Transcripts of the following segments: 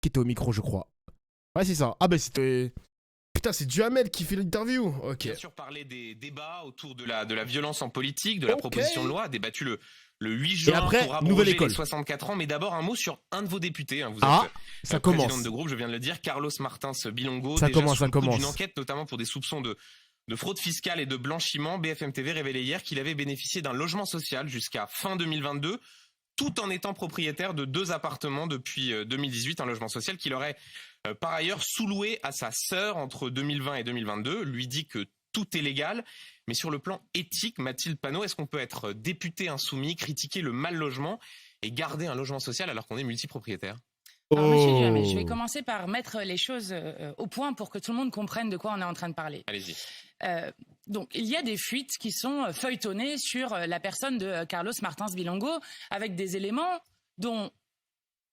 qui était au micro, je crois. Ouais, c'est ça. Ah, bah, c'était. Putain, c'est Duhamel qui fait l'interview. Ok. Bien sûr, parler des débats autour de la violence en politique, de la Ok. proposition de loi, débattu le 8 Et juin après, pour nouvelle abroger école. les 64 ans. Mais d'abord, un mot sur un de vos députés. Vous Ah, êtes ça présidente commence. de groupe, je viens de le dire, Carlos Martins Bilongo. Ça déjà commence, sous ça le coup d'une commence. enquête, notamment pour des soupçons de fraude fiscale et de blanchiment. BFM TV révélait hier qu'il avait bénéficié d'un logement social jusqu'à fin 2022, tout en étant propriétaire de 2 appartements depuis 2018, un logement social qu'il aurait par ailleurs sous-loué à sa sœur entre 2020 et 2022, lui dit que tout est légal. Mais sur le plan éthique, Mathilde Panot, est-ce qu'on peut être député insoumis, critiquer le mal logement et garder un logement social alors qu'on est multipropriétaire ? Alors, Monsieur Duhamel, je vais Oh. commencer par mettre les choses au point pour que tout le monde comprenne de quoi on est en train de parler. Allez-y. Donc, il y a des fuites qui sont feuilletonnées sur la personne de Carlos Martins Bilongo avec des éléments dont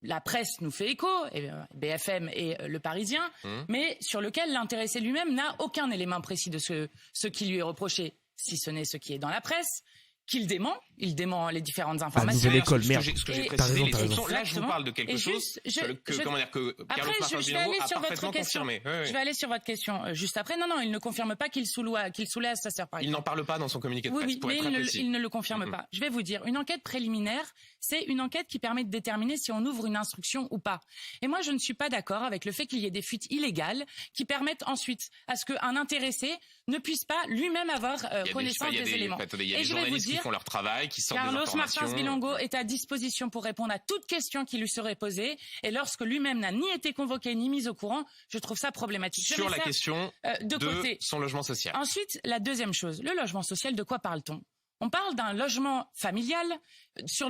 la presse nous fait écho, BFM et Le Parisien, mais sur lequel l'intéressé lui-même n'a aucun élément précis de ce qui lui est reproché, si ce n'est ce qui est dans la presse, qu'il dément. Il dément les différentes informations. nouvelle école, merde. Ce que j'ai Et- précisé, les T'as raison. soupçons, là je vous parle de quelque Et chose juste, que Carlos Après, Martins je vais Bilongo aller a sur votre parfaitement question. confirmé. Oui, oui. Je vais aller sur votre question juste après. Non, il ne confirme pas qu'il soulève à sa sœur, par Il exemple. n'en parle pas dans son communiqué de Oui, presse, oui, pour mais être très précis. il ne le confirme pas. Je vais vous dire, une enquête préliminaire, c'est une enquête qui permet de déterminer si on ouvre une instruction ou pas. Et moi, je ne suis pas d'accord avec le fait qu'il y ait des fuites illégales qui permettent ensuite à ce qu'un intéressé ne puisse pas lui-même avoir connaissance des éléments. Il y a Et des je vais vous journalistes qui dire, font leur travail, qui sortent des Carlos informations. Martins Bilongo est à disposition pour répondre à toute question qui lui serait posée. Et lorsque lui-même n'a ni été convoqué ni mis au courant, je trouve ça problématique. Sur la question de côté. son logement social. Ensuite, la deuxième chose, le logement social, de quoi parle-t-on ? On parle d'un logement familial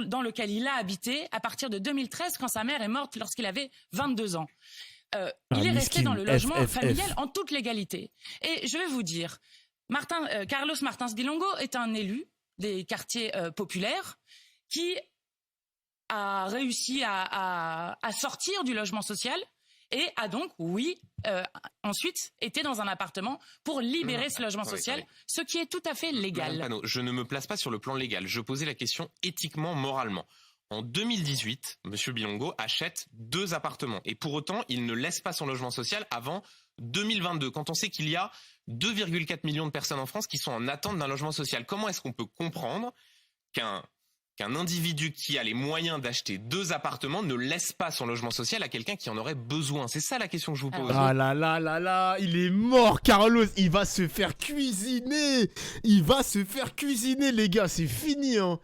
dans lequel il a habité à partir de 2013 quand sa mère est morte lorsqu'il avait 22 ans. Il est resté dans le logement familial en toute légalité. Et je vais vous dire, Carlos Martins Bilongo est un élu des quartiers populaires qui a réussi à sortir du logement social et a donc, ensuite été dans un appartement pour libérer ce logement social, ce qui est tout à fait légal. Madame Panot, je ne me place pas sur le plan légal. Je posais la question éthiquement, moralement. En 2018, M. Bilongo achète 2 appartements. Et pour autant, il ne laisse pas son logement social avant 2022. Quand on sait qu'il y a 2,4 millions de personnes en France qui sont en attente d'un logement social, comment est-ce qu'on peut comprendre qu'un individu qui a les moyens d'acheter 2 appartements ne laisse pas son logement social à quelqu'un qui en aurait besoin? C'est ça la question que je vous pose. Ah là là là là, il est mort, Carlos. Il va se faire cuisiner. Il va se faire cuisiner, les gars. C'est fini, hein.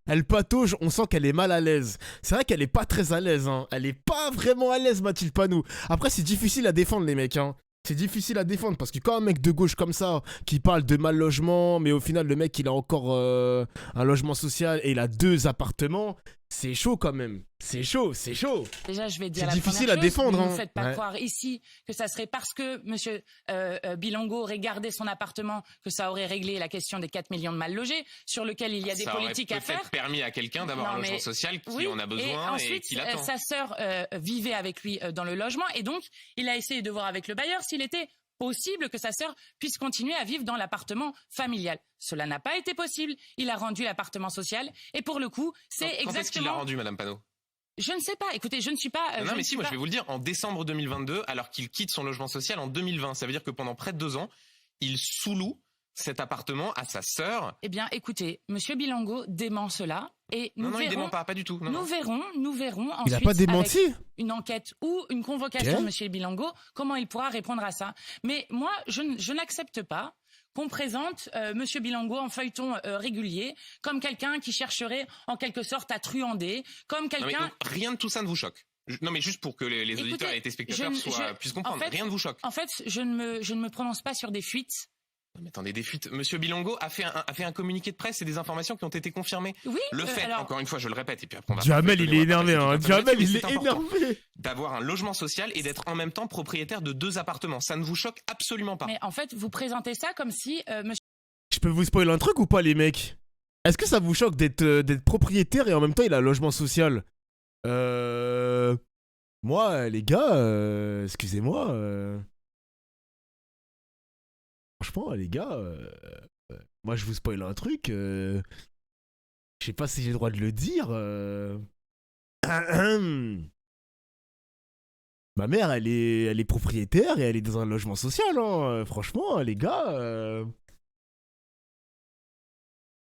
Elle patauge, on sent qu'elle est mal à l'aise. C'est vrai qu'elle est pas très à l'aise, hein. Elle est pas vraiment à l'aise, Mathilde Panot. Après, c'est difficile à défendre, les mecs, hein. C'est difficile à défendre parce que quand un mec de gauche comme ça, qui parle de mal logement, mais au final, le mec, il a encore un logement social et il a 2 appartements, c'est chaud quand même. C'est chaud, c'est chaud. Déjà, je vais dire C'est la difficile première à chose, défendre, ne hein. me faites pas Ouais. croire ici que ça serait parce que Monsieur Bilongo aurait gardé son appartement que ça aurait réglé la question des 4 millions de mal logés, sur lequel il y a des politiques à faire. Ça aurait peut-être permis à quelqu'un d'avoir un logement social qui en a besoin et ensuite, qui l'attend. sa sœur vivait avec lui dans le logement et donc il a essayé de voir avec le bailleur s'il était possible que sa sœur puisse continuer à vivre dans l'appartement familial. Cela n'a pas été possible. Il a rendu l'appartement social et pour le coup, c'est exactement... Quand est-ce qu'il l'a rendu, Madame Panot? Je ne sais pas. Écoutez, je ne suis pas... Non, mais si, moi je vais vous le dire, en décembre 2022, alors qu'il quitte son logement social en 2020. Ça veut dire que pendant près de 2 ans, il sous-loue cet appartement à sa sœur. Eh bien, écoutez, Monsieur Bilongo dément cela et nous Non, il verrons... dément pas du tout. Non, Nous verrons ensuite... Il a pas démenti? Avec une enquête ou une convocation Ok. de Monsieur Bilongo, comment il pourra répondre à ça. Mais moi, je n'accepte pas qu'on présente Monsieur Bilongo en feuilleton régulier comme quelqu'un qui chercherait en quelque sorte à truander, comme Non, mais quelqu'un... donc, rien de tout ça ne vous choque? Non, mais juste pour que les auditeurs et les téléspectateurs puissent comprendre, en fait, rien ne vous choque? En fait, je ne me prononce pas sur des fuites. Non, mais attendez, des fuites. Monsieur Bilongo a fait un communiqué de presse et des informations qui ont été confirmées. Oui, Le fait, alors... encore une fois, je le répète, et puis après on va... Duhamel, il est énervé, hein. Duhamel, il est c'est important énervé. d'avoir un logement social et d'être en même temps propriétaire de 2 appartements. Ça ne vous choque absolument pas. Mais en fait, vous présentez ça comme si Monsieur Je peux vous spoiler un truc ou pas, les mecs? Est-ce que ça vous choque d'être propriétaire et en même temps il a un logement social? Moi, les gars, excusez-moi. Franchement, les gars, moi je vous spoil un truc. Je sais pas si j'ai le droit de le dire. Ma mère, elle est propriétaire et elle est dans un logement social, hein. Franchement, les gars.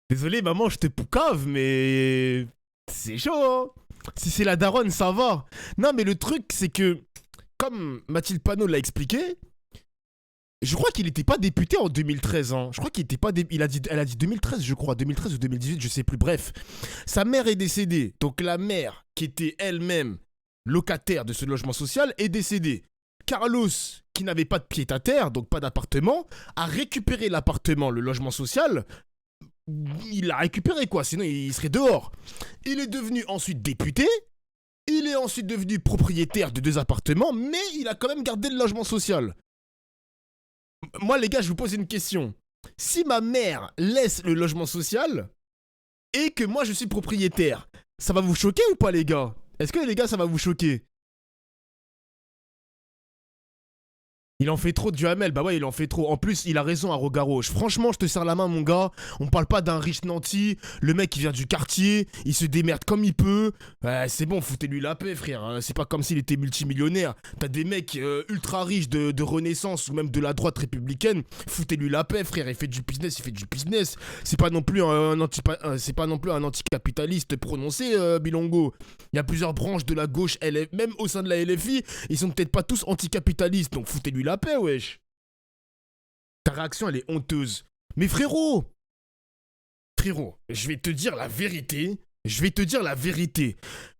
Désolé, maman, je te poucave, mais. C'est chaud, hein. Si c'est la daronne, ça va. Non, mais le truc, c'est que. Comme Mathilde Panot l'a expliqué. Je crois qu'il n'était pas député en 2013. Hein. Je crois qu'il n'était pas. Elle a dit 2013, je crois. 2013 ou 2018, je sais plus. Bref. Sa mère est décédée. Donc la mère, qui était elle-même locataire de ce logement social, est décédée. Carlos, qui n'avait pas de pied-à-terre, donc pas d'appartement, a récupéré l'appartement, le logement social. Il l'a récupéré, quoi. Sinon, il serait dehors. Il est devenu ensuite député. Il est ensuite devenu propriétaire de 2 appartements, mais il a quand même gardé le logement social. Moi, les gars, je vous pose une question. Si ma mère laisse le logement social et que moi, je suis propriétaire, ça va vous choquer ou pas, les gars? Est-ce que, les gars, ça va vous choquer? Il en fait trop de Duhamel, bah ouais, il en fait trop. En plus, il a raison à Rogaroche. Franchement, je te serre la main, mon gars. On parle pas d'un riche nanti. Le mec, il vient du quartier. Il se démerde comme il peut. C'est bon, foutez-lui la paix, frère. C'est pas comme s'il était multimillionnaire. T'as des mecs ultra riches de Renaissance ou même de la droite républicaine. Foutez-lui la paix, frère. Il fait du business, il fait du business. C'est pas non plus un anticapitaliste prononcé, Bilongo. Il y a plusieurs branches de la gauche, même au sein de la LFI. Ils sont peut-être pas tous anticapitalistes. Donc foutez-lui la paix, wesh. Ta réaction, elle est honteuse. Mais frérot, je vais te dire la vérité.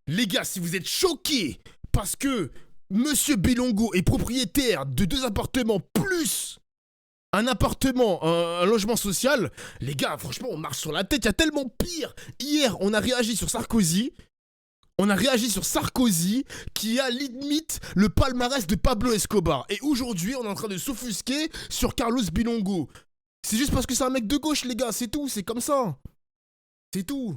Les gars, si vous êtes choqués parce que Monsieur Bilongo est propriétaire de 2 appartements plus un appartement, un logement social, les gars, franchement, on marche sur la tête. Il y a tellement pire. Hier, on a réagi sur Sarkozy. Qui a limite le palmarès de Pablo Escobar. Et aujourd'hui, on est en train de s'offusquer sur Carlos Bilongo. C'est juste parce que c'est un mec de gauche, les gars, c'est tout, c'est comme ça. C'est tout.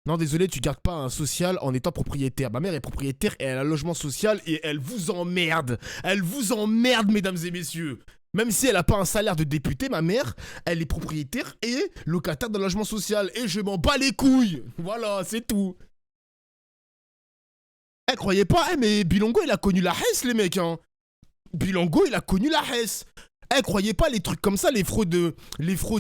Non, désolé, tu gardes pas un social en étant propriétaire. Ma mère est propriétaire et elle a un logement social et elle vous emmerde. Elle vous emmerde, mesdames et messieurs. Même si elle a pas un salaire de député, ma mère, elle est propriétaire et locataire d'un logement social. Et je m'en bats les couilles. Voilà, c'est tout. Eh, croyez pas, mais Bilongo, il a connu la Hesse, les mecs, hein. Bilongo, il a connu la Hesse. Eh, croyez pas, les trucs comme ça, les fraudes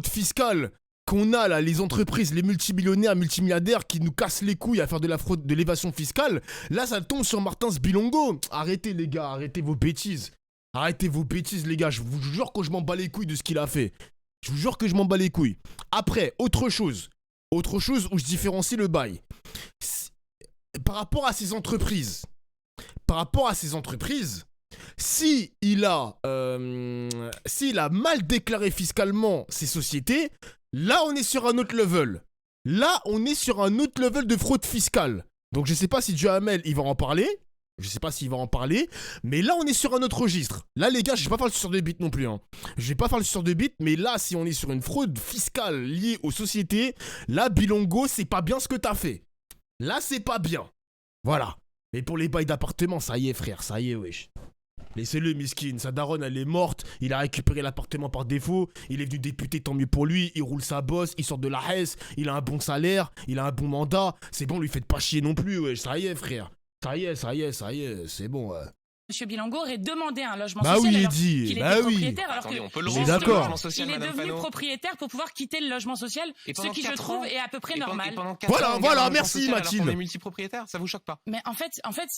fiscales qu'on a, là, les entreprises, les multimillionnaires, multimilliardaires qui nous cassent les couilles à faire de la fraude, de l'évasion fiscale, là, ça tombe sur Martins Bilongo. Arrêtez, les gars, arrêtez vos bêtises. Arrêtez vos bêtises, les gars. Je vous jure que je m'en bats les couilles de ce qu'il a fait. Je vous jure que je m'en bats les couilles. Après, autre chose où je différencie le bail. Par rapport à ces entreprises, s'il a mal déclaré fiscalement ses sociétés, là on est sur un autre level. Là on est sur un autre level de fraude fiscale. Donc je sais pas si Duhamel il va en parler. Mais là on est sur un autre registre. Là les gars, je vais pas faire le suceur de bite non plus. Hein. Mais là si on est sur une fraude fiscale liée aux sociétés, là Bilongo, c'est pas bien ce que t'as fait. Là, c'est pas bien. Voilà. Mais pour les bails d'appartement, ça y est, frère. Ça y est, wesh. Laissez-le, miskin. Sa daronne, elle est morte. Il a récupéré l'appartement par défaut. Il est venu député, tant mieux pour lui. Il roule sa bosse. Il sort de la Hesse. Il a un bon salaire. Il a un bon mandat. C'est bon, lui faites pas chier non plus, wesh. Ça y est, frère. Ça y est. C'est bon, ouais. Monsieur Bilongo aurait demandé un logement bah social oui, alors dit. qu'il bah était oui. propriétaire. Alors Attendez, que on peut le rendre d'accord. logement social, il est Madame devenu Panot. propriétaire pour pouvoir quitter le logement social, Et ce pendant qui je 4 trouve ans, est à peu près et normal. pendant 4 Voilà, ans, on garde un logement merci, social alors Mathilde. qu'on est multipropriétaire, ça vous choque pas? Mais en fait,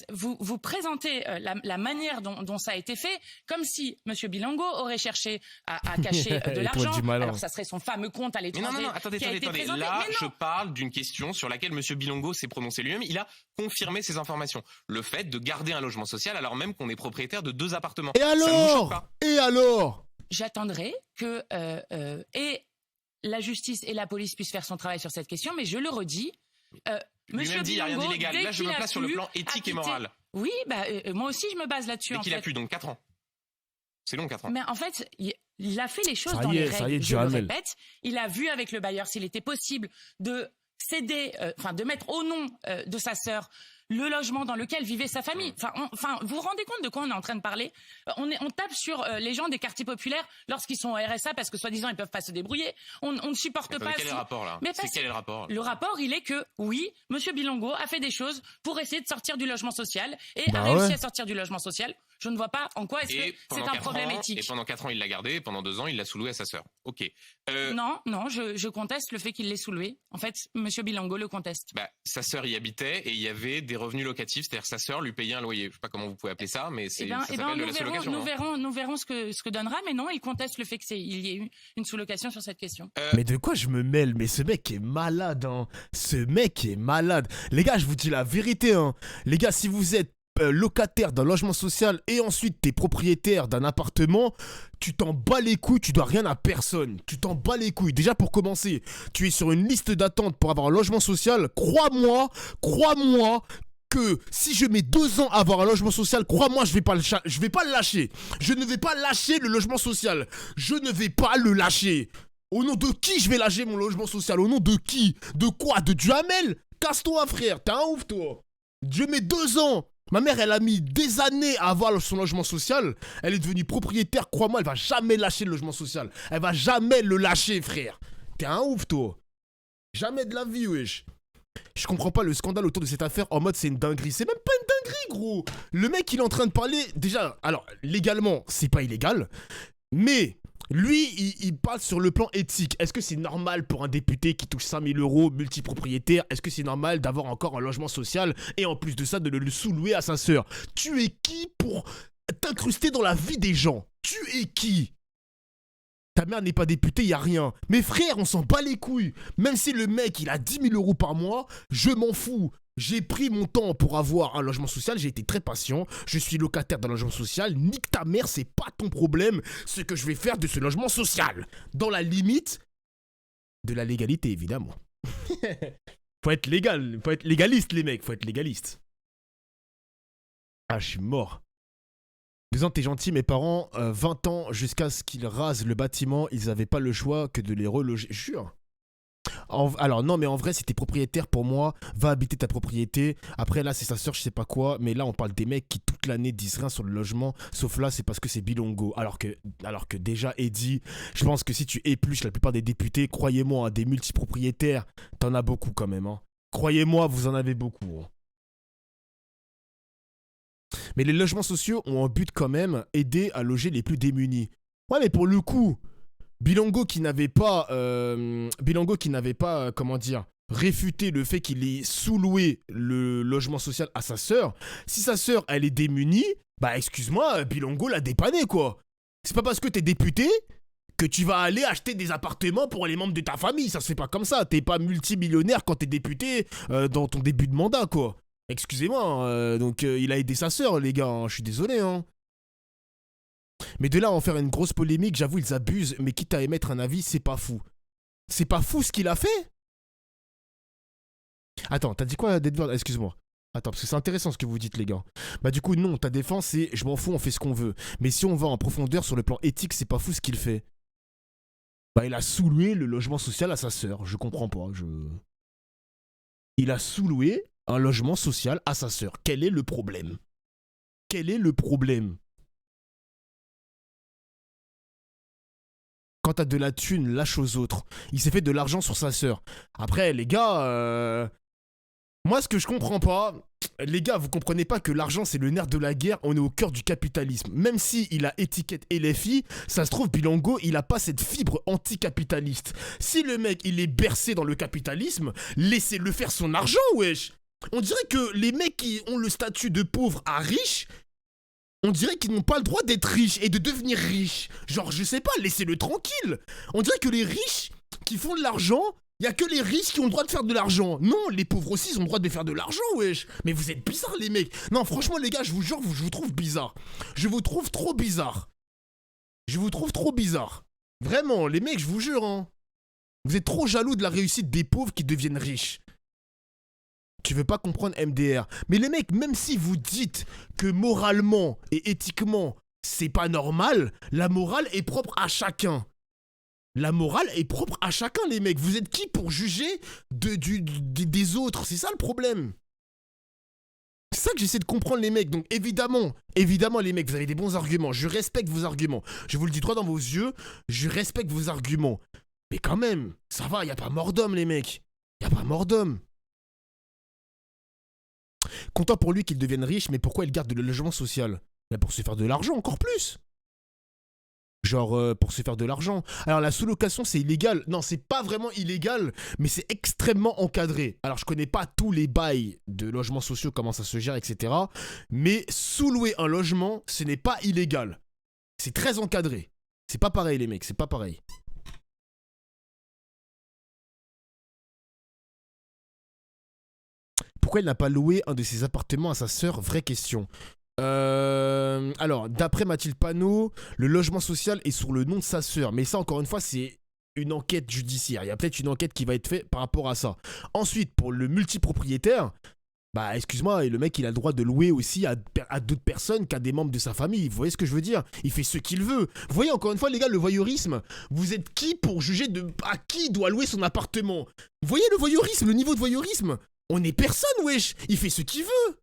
vous présentez la manière dont ça a été fait comme si Monsieur Bilongo aurait cherché à cacher de Il pourrait l'argent. du malin. Alors ça serait son fameux compte à Mais l'étranger non, attendez. qui a été présenté. Là, Mais je non. parle d'une question sur laquelle Monsieur Bilongo s'est prononcé lui-même. Il a confirmé ces informations. Le fait de garder un logement social alors même qu'on est propriétaire de 2 appartements. Et Ça ne vous choque pas? alors J'attendrai que et la justice et la police puissent faire son travail sur cette question, mais je le redis, Monsieur Lui-même dit, il n'y a rien Bilongo, d'illégal. dès Là, je me qu'il a place sur le pu, plan a éthique et quitté- moral. Oui, moi aussi je me base là-dessus. Dès En qu'il a fait. pu, donc 4 ans. C'est long, 4 ans. Mais en fait, il a fait les choses Ça dans y les est, ça y est, règles. Je le Duhamel. répète, il a vu avec le bailleur s'il était possible de céder, de mettre au nom de sa sœur le logement dans lequel vivait sa famille. Enfin, vous vous rendez compte de quoi on est en train de parler? On tape sur les gens des quartiers populaires lorsqu'ils sont au RSA parce que soi-disant ils peuvent pas se débrouiller. On ne supporte pas. Quel est le rapport là? Quel est le rapport? Le rapport, il est que oui, Monsieur Bilongo a fait des choses pour essayer de sortir du logement social et a réussi à sortir du logement social. Je ne vois pas en quoi est-ce que c'est un problème éthique. Et pendant 4 ans, il l'a gardé, et pendant 2 ans, il l'a sous-loué à sa sœur. Ok. Non, je conteste le fait qu'il l'ait sous-loué. En fait, Monsieur Bilongo le conteste. Sa sœur y habitait et il y avait des revenus locatifs, c'est-à-dire sa sœur lui payait un loyer. Je sais pas comment vous pouvez appeler ça, mais ça s'appelle la sous-location. Nous verrons ce que donnera, mais non, il conteste le fait qu'il y ait eu une sous-location sur cette question. Mais de quoi je me mêle? Mais ce mec est malade, hein. Ce mec est malade. Les gars, je vous dis la vérité, hein. Les gars, si vous êtes locataire d'un logement social et ensuite t'es propriétaire d'un appartement, tu t'en bats les couilles, tu dois rien à personne. Tu t'en bats les couilles. Déjà pour commencer, tu es sur une liste d'attente pour avoir un logement social. Crois-moi que si je mets 2 ans à avoir un logement social, crois-moi, je vais pas le lâcher. Je ne vais pas lâcher le logement social. Je ne vais pas le lâcher. Au nom de qui je vais lâcher mon logement social? Au nom de qui? De quoi? De Duhamel? Casse-toi, frère. T'es un ouf, toi. Je mets 2 ans. Ma mère, elle a mis des années à avoir son logement social. Elle est devenue propriétaire. Crois-moi, elle va jamais lâcher le logement social. Elle va jamais le lâcher, frère. T'es un ouf, toi. Jamais de la vie, wesh. Je comprends pas le scandale autour de cette affaire en mode c'est une dinguerie. C'est même pas une dinguerie, gros. Le mec, il est en train de parler. Déjà, alors, légalement, c'est pas illégal. Mais lui, il parle sur le plan éthique. Est-ce que c'est normal pour un député qui touche 5 000 € multipropriétaire? Est-ce que c'est normal d'avoir encore un logement social et en plus de ça de le sous-louer à sa sœur? Tu es qui pour t'incruster dans la vie des gens? Tu es qui? Ta mère n'est pas députée, y a rien. Mais frère, on s'en bat les couilles. Même si le mec, il a 10 000 € par mois, je m'en fous. J'ai pris mon temps pour avoir un logement social, j'ai été très patient, je suis locataire d'un logement social, nique ta mère, c'est pas ton problème ce que je vais faire de ce logement social. Dans la limite de la légalité, évidemment. Faut être légal, faut être légaliste les mecs, faut être légaliste. Ah, je suis mort. 2 ans, t'es gentil, mes parents, 20 ans jusqu'à ce qu'ils rasent le bâtiment, ils avaient pas le choix que de les reloger, jure. Alors non, mais en vrai, si t'es propriétaire, pour moi, va habiter ta propriété. Après là, c'est sa soeur, je sais pas quoi. Mais là, on parle des mecs qui toute l'année disent rien sur le logement. Sauf là, c'est parce que c'est Bilongo. Alors que déjà, Eddie, je pense que si tu épluches la plupart des députés, croyez-moi, des multipropriétaires, t'en as beaucoup quand même. Hein. Croyez-moi, vous en avez beaucoup. Hein. Mais les logements sociaux ont un but quand même, aider à loger les plus démunis. Ouais, mais pour le coup... Bilongo qui n'avait pas, comment dire, réfuté le fait qu'il ait sous-loué le logement social à sa sœur. Si sa sœur, elle est démunie, bah excuse-moi, Bilongo l'a dépanné, quoi. C'est pas parce que t'es député que tu vas aller acheter des appartements pour les membres de ta famille. Ça se fait pas comme ça. T'es pas multimillionnaire quand t'es député dans ton début de mandat, quoi. Excusez-moi, donc il a aidé sa sœur, les gars, hein, je suis désolé, hein. Mais de là à en faire une grosse polémique, j'avoue, ils abusent, mais quitte à émettre un avis, c'est pas fou. C'est pas fou ce qu'il a fait? Attends, t'as dit quoi, Deadbird? Excuse-moi. Attends, parce que c'est intéressant ce que vous dites, les gars. Bah du coup, non, ta défense, c'est je m'en fous, on fait ce qu'on veut. Mais si on va en profondeur sur le plan éthique, c'est pas fou ce qu'il fait. Bah il a sous-loué le logement social à sa sœur, je comprends pas, Il a sous-loué un logement social à sa sœur. Quel est le problème? Quel est le problème? Quand t'as de la thune, lâche aux autres. Il s'est fait de l'argent sur sa sœur. Après, les gars, moi, ce que je comprends pas, les gars, vous comprenez pas que l'argent, c'est le nerf de la guerre. On est au cœur du capitalisme. Même si il a étiquette LFI, ça se trouve, Bilongo, il a pas cette fibre anticapitaliste. Si le mec, il est bercé dans le capitalisme, laissez-le faire son argent, wesh. On dirait que les mecs qui ont le statut de pauvre à riche, on dirait qu'ils n'ont pas le droit d'être riches et de devenir riches. Genre, je sais pas, laissez-le tranquille. On dirait que les riches qui font de l'argent, il y a que les riches qui ont le droit de faire de l'argent. Non, les pauvres aussi, ils ont le droit de faire de l'argent, wesh. Mais vous êtes bizarres, les mecs. Non, franchement, les gars, je vous jure, je vous trouve bizarre. Je vous trouve trop bizarre. Je vous trouve trop bizarre. Vraiment, les mecs, je vous jure, hein. Vous êtes trop jaloux de la réussite des pauvres qui deviennent riches. Tu veux pas comprendre MDR. Mais les mecs, même si vous dites que moralement et éthiquement, c'est pas normal, la morale est propre à chacun. La morale est propre à chacun, les mecs. Vous êtes qui pour juger des autres? C'est ça le problème. ça que j'essaie de comprendre, les mecs. Donc, évidemment, les mecs, vous avez des bons arguments. Je respecte vos arguments. Je vous le dis droit dans vos yeux, je respecte vos arguments. Mais quand même, ça va, y a pas mort d'homme, les mecs. Y a pas mort d'homme. Content pour lui qu'il devienne riche, mais pourquoi il garde le logement social? Ben pour se faire de l'argent, encore plus. Genre, pour se faire de l'argent. Alors, la sous-location, c'est illégal. Non, c'est pas vraiment illégal, mais c'est extrêmement encadré. Alors, je connais pas tous les bails de logements sociaux, comment ça se gère, etc. Mais sous-louer un logement, ce n'est pas illégal. C'est très encadré. C'est pas pareil, les mecs, c'est pas pareil. Pourquoi il n'a pas loué un de ses appartements à sa sœur? Vraie question. Alors, d'après Mathilde Panot, le logement social est sur le nom de sa sœur. Mais ça, encore une fois, c'est une enquête judiciaire. Il y a peut-être une enquête qui va être faite par rapport à ça. Ensuite, pour le multipropriétaire, bah, excuse-moi, le mec, il a le droit de louer aussi à d'autres personnes qu'à des membres de sa famille. Vous voyez ce que je veux dire? Il fait ce qu'il veut. Vous voyez, encore une fois, les gars, le voyeurisme. Vous êtes qui pour juger à qui doit louer son appartement? Vous voyez le voyeurisme, le niveau de voyeurisme? On est personne, wesh. Il fait ce qu'il veut.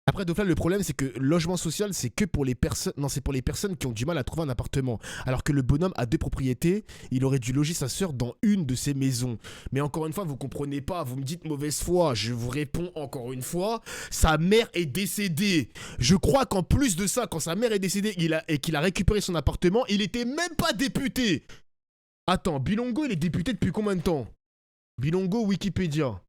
Après, Dofla, le problème, c'est que le logement social, c'est que pour les personnes... Non, c'est pour les personnes qui ont du mal à trouver un appartement. Alors que le bonhomme a 2 propriétés, il aurait dû loger sa sœur dans une de ses maisons. Mais encore une fois, vous comprenez pas, vous me dites mauvaise foi. Je vous réponds encore une fois, sa mère est décédée. Je crois qu'en plus de ça, quand sa mère est décédée et qu'il a récupéré son appartement, il était même pas député. Attends, Bilongo, il est député depuis combien de temps? Bilongo, Wikipédia.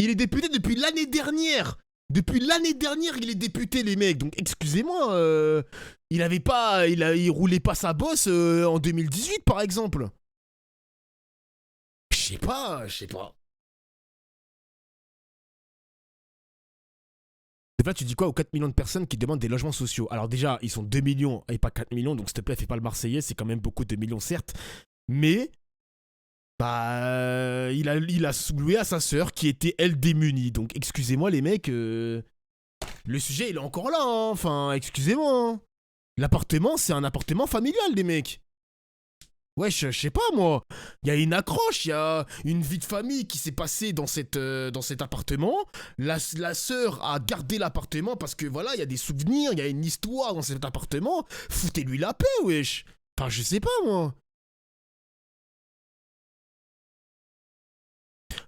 Il est député depuis l'année dernière. Depuis l'année dernière, il est député, les mecs. Donc, excusez-moi, il roulait pas sa bosse en 2018, par exemple. Je sais pas. Là, tu dis quoi aux 4 millions de personnes qui demandent des logements sociaux? Alors déjà, ils sont 2 millions et pas 4 millions, donc s'il te plaît, fais pas le Marseillais, c'est quand même beaucoup de millions, certes. Mais... bah, il a sous-loué à sa sœur qui était, elle, démunie. Donc, excusez-moi, les mecs, le sujet, il est encore là, hein. Enfin, excusez-moi. Hein. L'appartement, c'est un appartement familial, les mecs. Wesh, je sais pas, moi. Il y a une accroche, il y a une vie de famille qui s'est passée dans cet appartement. La sœur a gardé l'appartement parce que, voilà, il y a des souvenirs, il y a une histoire dans cet appartement. Foutez-lui la paix, wesh. Enfin, je sais pas, moi.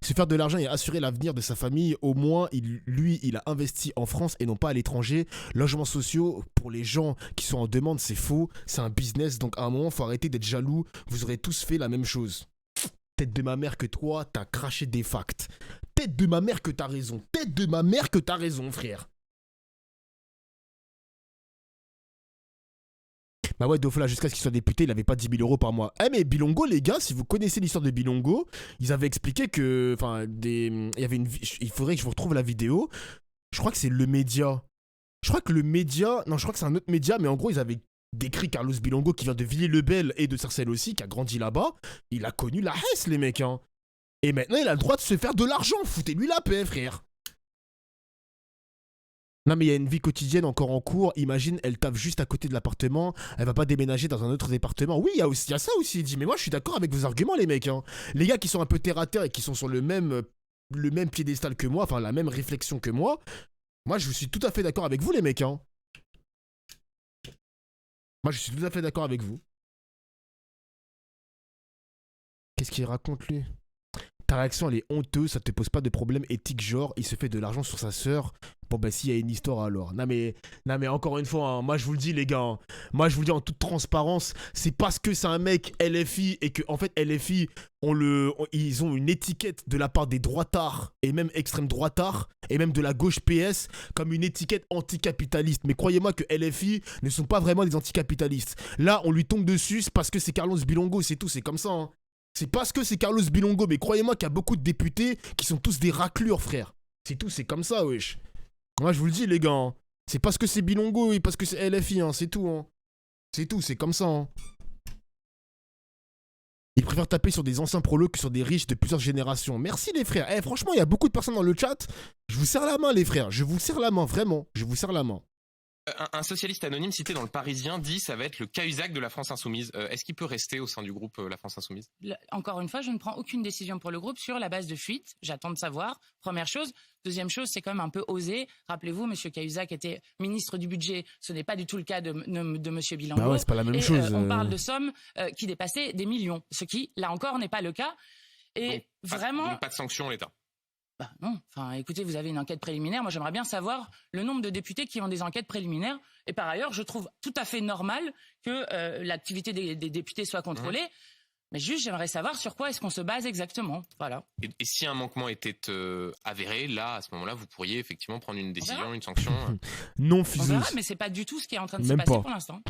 Se faire de l'argent et assurer l'avenir de sa famille, au moins, il a investi en France et non pas à l'étranger. Logements sociaux, pour les gens qui sont en demande, c'est faux. C'est un business, donc à un moment, faut arrêter d'être jaloux. Vous aurez tous fait la même chose. Tête de ma mère que toi, t'as craché des facts. Tête de ma mère que t'as raison. Tête de ma mère que t'as raison, frère. Bah ouais, Dofla, jusqu'à ce qu'il soit député, il avait pas 10 000 euros par mois. Eh mais Bilongo, les gars, si vous connaissez l'histoire de Bilongo, ils avaient expliqué que... Enfin, il y avait une... Il faudrait que je vous retrouve la vidéo. Je crois que c'est Le Média. Je crois que Le Média... Non, je crois que c'est un autre média, mais en gros, ils avaient décrit Carlos Bilongo, qui vient de Villiers-le-Bel et de Sarcelles aussi, qui a grandi là-bas. Il a connu la Hesse, les mecs, hein. Et maintenant, il a le droit de se faire de l'argent. Foutez-lui la paix, frère. Non mais il y a une vie quotidienne encore en cours, imagine, elle taffe juste à côté de l'appartement, elle va pas déménager dans un autre département. Oui, il y a ça aussi, il dit, mais moi je suis d'accord avec vos arguments les mecs. Hein. Les gars qui sont un peu terre à terre et qui sont sur le même piédestal que moi, enfin la même réflexion que moi je suis tout à fait d'accord avec vous les mecs. Hein. Moi je suis tout à fait d'accord avec vous. Qu'est-ce qu'il raconte lui? Ta réaction elle est honteuse, ça te pose pas de problème éthique genre, il se fait de l'argent sur sa sœur. Bon bah s'il y a une histoire alors. Non mais encore une fois, hein, moi je vous le dis les gars, hein, moi je vous le dis en toute transparence, c'est parce que c'est un mec LFI et que en fait LFI, ils ont une étiquette de la part des droitards et même extrême droitards et même de la gauche PS comme une étiquette anticapitaliste. Mais croyez-moi que LFI ne sont pas vraiment des anticapitalistes. Là on lui tombe dessus parce que c'est Carlos Bilongo, c'est tout, c'est comme ça. Hein. C'est parce que c'est Carlos Bilongo, mais croyez-moi qu'il y a beaucoup de députés qui sont tous des raclures, frère. C'est tout, c'est comme ça, wesh. Moi, je vous le dis, les gars. Hein. C'est parce que c'est Bilongo et parce que c'est LFI, hein. C'est tout, hein. C'est tout, c'est comme ça, hein. Ils préfèrent taper sur des anciens prolos que sur des riches de plusieurs générations. Merci, les frères. Eh, franchement, il y a beaucoup de personnes dans le chat. Je vous serre la main, les frères. Je vous serre la main, vraiment. Je vous serre la main. Un socialiste anonyme cité dans le Parisien dit ça va être le Cahuzac de la France Insoumise. Est-ce qu'il peut rester au sein du groupe La France Insoumise? Encore une fois, je ne prends aucune décision pour le groupe sur la base de fuite. J'attends de savoir. Première chose. Deuxième chose, c'est quand même un peu osé. Rappelez-vous, M. Cahuzac était ministre du budget. Ce n'est pas du tout le cas de M. Bilango. Bah ouais, c'est pas la même chose. On parle de sommes qui dépassaient des millions. Ce qui, là encore, n'est pas le cas. Et donc, vraiment. Donc pas de sanctions, l'État. Bah non, enfin écoutez, vous avez une enquête préliminaire. Moi, j'aimerais bien savoir le nombre de députés qui ont des enquêtes préliminaires. Et par ailleurs, je trouve tout à fait normal que l'activité des députés soit contrôlée. Mais juste, j'aimerais savoir sur quoi est-ce qu'on se base exactement. Voilà. Et si un manquement était avéré, là, à ce moment-là, vous pourriez effectivement prendre une décision, une sanction. Non, On fuseuse. verra, mais c'est pas du tout ce qui est en train de se Même passer pas. pour l'instant.